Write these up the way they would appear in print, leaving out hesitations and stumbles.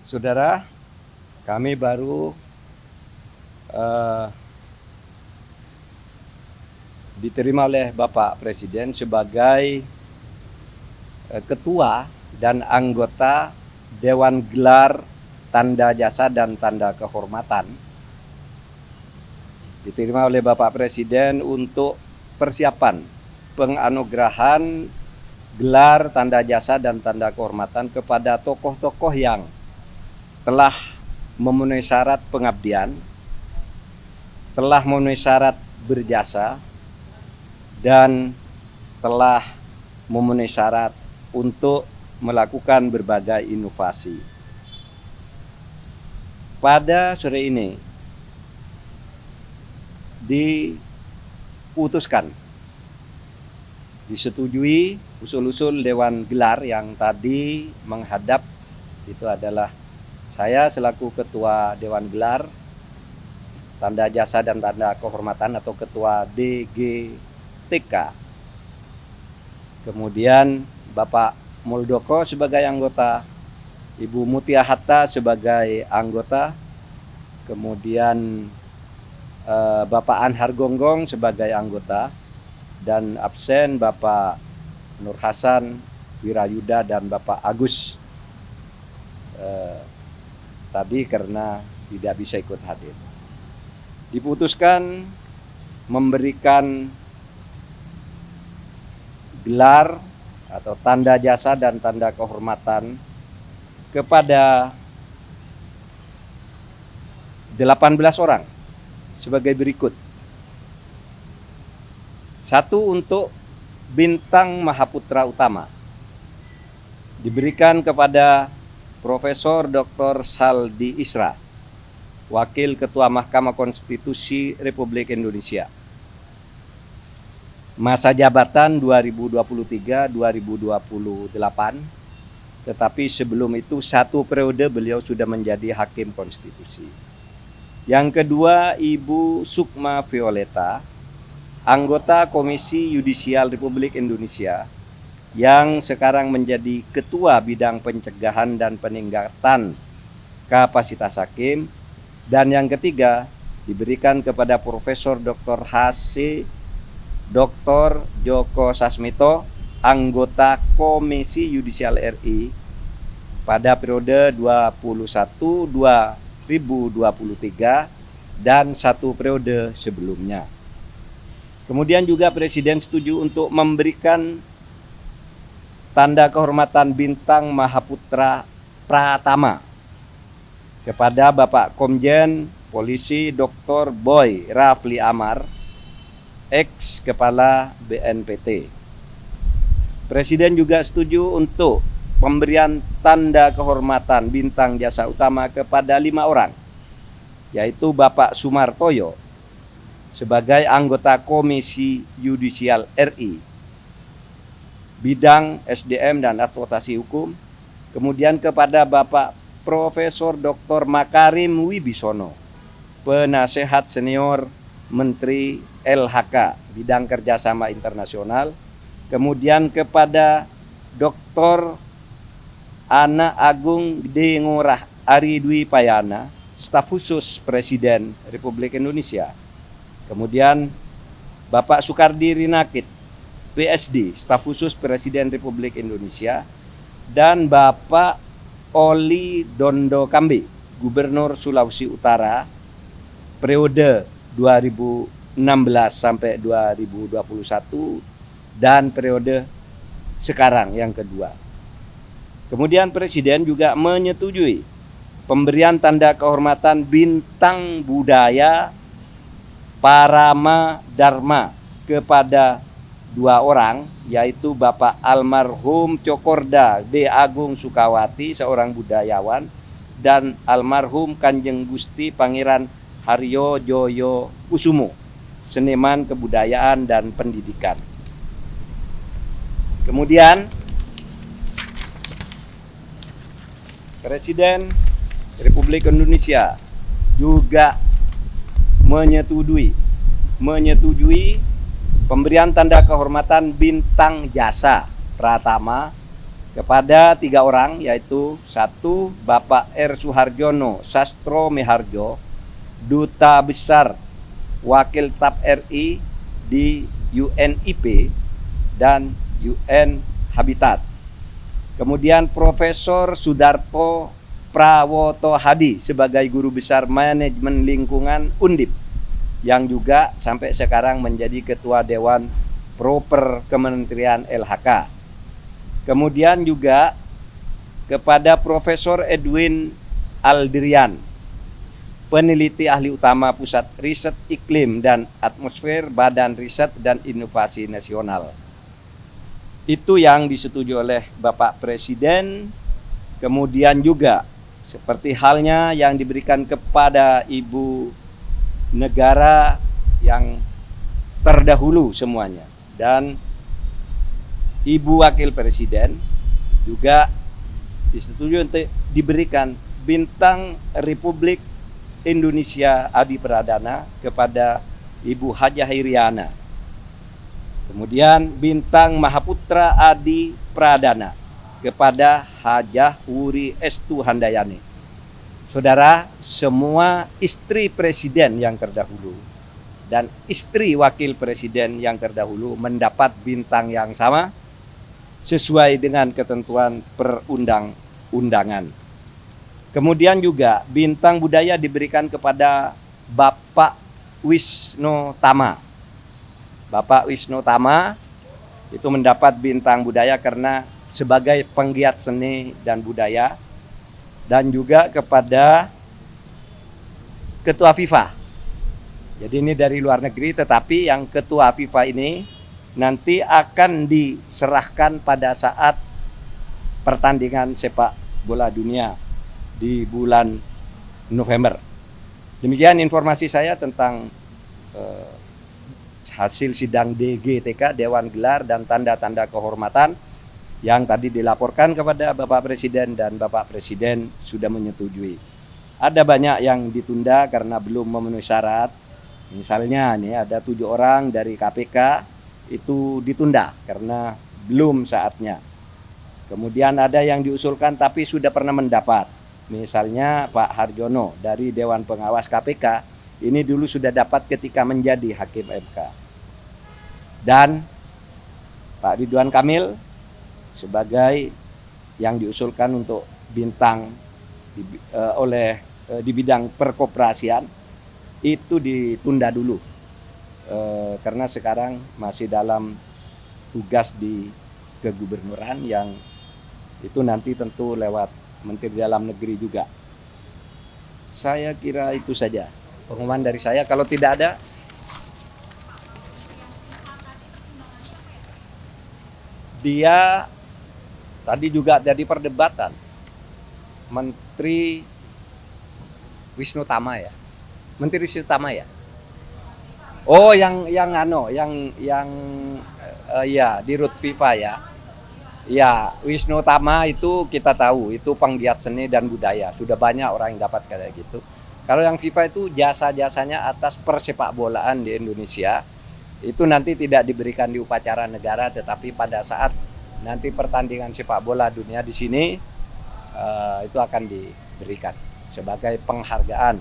Saudara, kami baru diterima oleh Bapak Presiden sebagai ketua dan anggota Dewan Gelar Tanda Jasa dan Tanda Kehormatan. Diterima oleh Bapak Presiden untuk persiapan penganugerahan gelar tanda jasa dan tanda kehormatan kepada tokoh-tokoh yang telah memenuhi syarat pengabdian, telah memenuhi syarat berjasa, dan telah memenuhi syarat untuk melakukan berbagai inovasi. Pada sore ini disetujui usul-usul Dewan Gelar yang tadi menghadap. Itu adalah saya selaku Ketua Dewan Gelar Tanda Jasa dan Tanda Kehormatan atau Ketua DGTK. Kemudian Bapak Muldoko sebagai anggota, Ibu Mutia Hatta sebagai anggota, kemudian Bapak Anhar Gonggong sebagai anggota, dan absen Bapak Nur Hasan Wirayuda dan Bapak Agus tadi karena tidak bisa ikut hadir. Diputuskan memberikan gelar atau tanda jasa dan tanda kehormatan kepada 18 orang sebagai berikut. 1 untuk bintang Mahaputra Utama diberikan kepada Profesor Dr. Saldi Isra, Wakil Ketua Mahkamah Konstitusi Republik Indonesia. Masa jabatan 2023-2028, tetapi sebelum itu 1 periode beliau sudah menjadi Hakim Konstitusi. Yang kedua, Ibu Sukma Violeta, anggota Komisi Yudisial Republik Indonesia yang sekarang menjadi Ketua Bidang Pencegahan dan Peningkatan Kapasitas Hakim. Dan yang ketiga diberikan kepada Profesor Dr. H.C. Dr. Djoko Sasmito, anggota Komisi Yudisial RI pada periode 2021-2023 dan 1 periode sebelumnya. Kemudian juga Presiden setuju untuk memberikan tanda kehormatan bintang Mahaputra Pratama kepada Bapak Komjen Polisi Dr. Boy Rafli Amar, ex Kepala BNPT. Presiden juga setuju untuk pemberian tanda kehormatan bintang jasa utama kepada 5 orang, yaitu Bapak Sumartoyo sebagai anggota Komisi Yudisial RI, bidang SDM dan advokasi hukum. Kemudian kepada Bapak Profesor Dr. Makarim Wibisono, penasehat senior Menteri LHK, bidang kerjasama internasional. Kemudian kepada Dr. Ana Agung Dengorah Ari Dwi Payana, staf khusus Presiden Republik Indonesia. Kemudian Bapak Soekardi Rinakit, PSD, staf khusus Presiden Republik Indonesia. Dan Bapak Oli Dondo Kambe, Gubernur Sulawesi Utara periode 2016 sampai 2021 dan periode sekarang yang kedua. Kemudian Presiden juga menyetujui pemberian tanda kehormatan bintang budaya Parama Dharma kepada 2 orang, yaitu Bapak almarhum Cokorda D. Agung Sukawati, seorang budayawan, dan almarhum Kanjeng Gusti Pangeran Haryo Joyo Kusumo, seniman kebudayaan dan pendidikan. Kemudian Presiden Republik Indonesia juga menyetujui pemberian tanda kehormatan bintang jasa Pratama kepada 3 orang, yaitu 1. Bapak R. Suharjono Sastro Meharjo, Duta Besar Wakil TAP RI di UNIP dan UN Habitat. Kemudian Profesor Sudarto Prawoto Hadi sebagai Guru Besar Manajemen Lingkungan Undip, yang juga sampai sekarang menjadi Ketua Dewan Proper Kementerian LHK. Kemudian juga kepada Profesor Edwin Aldrian, peneliti ahli utama Pusat Riset Iklim dan Atmosfer Badan Riset dan Inovasi Nasional. Itu yang disetujui oleh Bapak Presiden. Kemudian juga seperti halnya yang diberikan kepada Ibu Negara yang terdahulu semuanya, dan Ibu Wakil Presiden juga disetujui untuk diberikan Bintang Republik Indonesia Adi Pradana kepada Ibu Hajah Iriana. Kemudian Bintang Mahaputra Adi Pradana kepada Hajah Wuri Estu Handayani. Saudara, semua istri presiden yang terdahulu dan istri wakil presiden yang terdahulu mendapat bintang yang sama sesuai dengan ketentuan perundang-undangan. Kemudian juga bintang budaya diberikan kepada Bapak Wisnu Tama. Bapak Wisnu Tama itu mendapat bintang budaya karena sebagai penggiat seni dan budaya, dan juga kepada Ketua FIFA. Jadi ini dari luar negeri, tetapi yang Ketua FIFA ini nanti akan diserahkan pada saat pertandingan sepak bola dunia di bulan November. Demikian informasi saya tentang hasil sidang DGTK, Dewan Gelar dan Tanda-Tanda Kehormatan, yang tadi dilaporkan kepada Bapak Presiden dan Bapak Presiden sudah menyetujui. Ada banyak yang ditunda karena belum memenuhi syarat. Misalnya nih ada 7 orang dari KPK itu ditunda karena belum saatnya. Kemudian ada yang diusulkan tapi sudah pernah mendapat. Misalnya Pak Harjono dari Dewan Pengawas KPK, ini dulu sudah dapat ketika menjadi Hakim MK. Dan Pak Ridwan Kamil sebagai yang diusulkan untuk bintang di bidang perkoperasian itu ditunda dulu karena sekarang masih dalam tugas di kegubernuran, yang itu nanti tentu lewat Menteri Dalam Negeri juga. Saya kira itu saja pengumuman dari saya. Kalau tidak ada, dia tadi juga jadi perdebatan. Menteri Wisnu Tama ya. Menteri Wisnu Tama ya. Oh, yang ya di Rut FIFA ya. Ya, Wisnu Tama itu kita tahu itu penggiat seni dan budaya. Sudah banyak orang yang dapat kayak gitu. Kalau yang FIFA itu jasa-jasanya atas persepak bolaan di Indonesia. Itu nanti tidak diberikan di upacara negara, tetapi pada saat nanti pertandingan sepak bola dunia di sini itu akan diberikan sebagai penghargaan.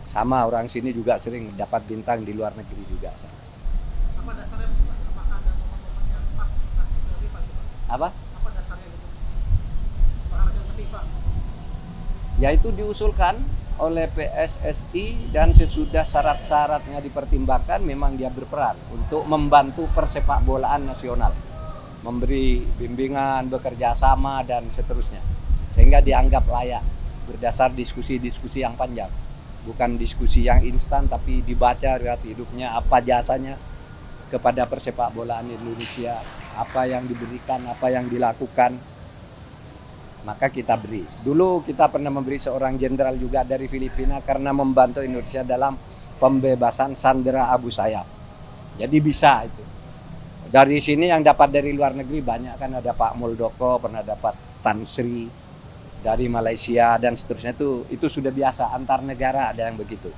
Sama orang sini juga sering dapat bintang di luar negeri juga. Apa dasarnya? Apakah ada momen-momen yang pas dikasih ke FIFA? Apa? Apa dasarnya gitu? Penghargaan ke FIFA? Ya itu diusulkan oleh PSSI, dan sesudah syarat-syaratnya dipertimbangkan memang dia berperan untuk membantu persepak bolaan nasional, memberi bimbingan, bekerja sama dan seterusnya, sehingga dianggap layak berdasar diskusi-diskusi yang panjang, bukan diskusi yang instan, tapi dibaca riwayat hidupnya, apa jasanya kepada persepak bolaan Indonesia, apa yang diberikan, apa yang dilakukan, maka kita beri. Dulu kita pernah memberi seorang jenderal juga dari Filipina karena membantu Indonesia dalam pembebasan sandera Abu Sayyaf. Jadi bisa itu. Dari sini yang dapat dari luar negeri banyak, kan ada Pak Muldoko, pernah dapat Tan Sri dari Malaysia dan seterusnya, itu sudah biasa antar negara ada yang begitu.